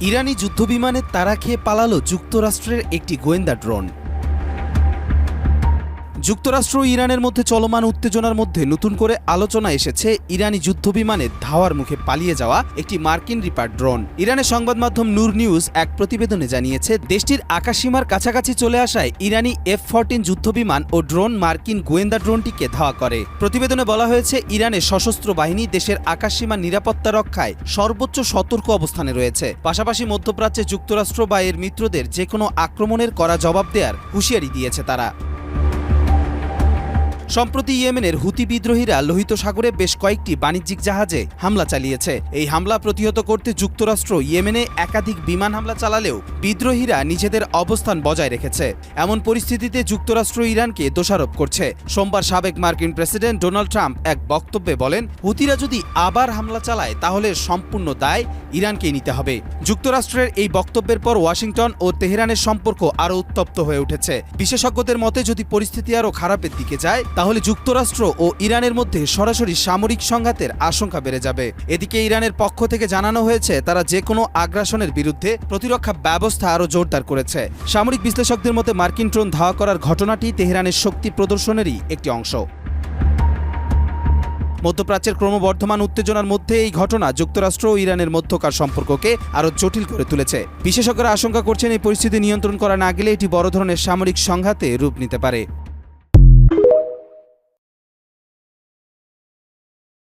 ইরানি যুদ্ধবিমানে তাড়া খেয়ে পালালো যুক্তরাষ্ট্রের একটি গোয়েন্দা ড্রোন। যুক্তরাষ্ট্র ও ইরানের মধ্যে চলমান উত্তেজনার মধ্যে নতুন করে আলোচনা এসেছে ইরানি যুদ্ধবিমানে ধাওয়ার মুখে পালিয়ে যাওয়া একটি মার্কিন রিপার ড্রোন। ইরানের সংবাদ মাধ্যম নূর নিউজ এক প্রতিবেদনে জানিয়েছে, দেশটির আকাশসীমার কাছাকাছি চলে আসায় ইরানি F-14 যুদ্ধবিমান ও ড্রোন মার্কিন গোয়েন্দা ড্রোনটিকে ধাওয়া করে। প্রতিবেদনে বলা হয়েছে, ইরানের সশস্ত্র বাহিনী দেশের আকাশসীমার নিরাপত্তা রক্ষায় সর্বোচ্চ সতর্ক অবস্থানে রয়েছে। পাশাপাশি মধ্যপ্রাচ্যে যুক্তরাষ্ট্র বা এর মিত্রদের যে কোনো আক্রমণের কড়া জবাব দেওয়ার হুঁশিয়ারি দিয়েছে তারা। সম্প্রতি ইয়েমেনের হুতি বিদ্রোহীরা লোহিত সাগরে বেশ কয়েকটি বাণিজ্যিক জাহাজে হামলা চালিয়েছে। এই হামলা প্রতিহত করতে যুক্তরাষ্ট্র ইয়েমেনে একাধিক বিমান হামলা চালালেও বিদ্রোহীরা নিজেদের অবস্থান বজায় রেখেছে। এমন পরিস্থিতিতে যুক্তরাষ্ট্র ইরানকে দোষারোপ করছে। সোমবার সাবেক মার্কিন প্রেসিডেন্ট ডোনাল্ড ট্রাম্প এক বক্তব্যে বলেন, হুতিরা যদি আবার হামলা চালায় তাহলে সম্পূর্ণ দায় ইরানকেই নিতে হবে। যুক্তরাষ্ট্রের এই বক্তব্যের পর ওয়াশিংটন ও তেহরানের সম্পর্ক আরও উত্তপ্ত হয়ে উঠেছে। বিশেষজ্ঞদের মতে, যদি পরিস্থিতি আরও খারাপের দিকে যায় তাহলে যুক্তরাষ্ট্র ও ইরানের মধ্যে সরাসরি সামরিক সংঘাতের আশঙ্কা বেড়ে যাবে। এদিকে ইরানের পক্ষ থেকে জানানো হয়েছে, তারা যে কোনো আগ্রাসনের বিরুদ্ধে প্রতিরক্ষা ব্যবস্থা আরও জোরদার করেছে। সামরিক বিশ্লেষকদের মতে, মার্কিন ড্রোন ধাওয়া করার ঘটনাটি তেহরানের শক্তি প্রদর্শনেরই একটি অংশ। মধ্যপ্রাচ্যের ক্রমবর্ধমান উত্তেজনার মধ্যে এই ঘটনা যুক্তরাষ্ট্র ও ইরানের মধ্যকার সম্পর্ককে আরও জটিল করে তুলেছে। বিশেষজ্ঞরা আশঙ্কা করছেন, এই পরিস্থিতি নিয়ন্ত্রণ করা না গেলে এটি বড় ধরনের সামরিক সংঘাতে রূপ নিতে পারে।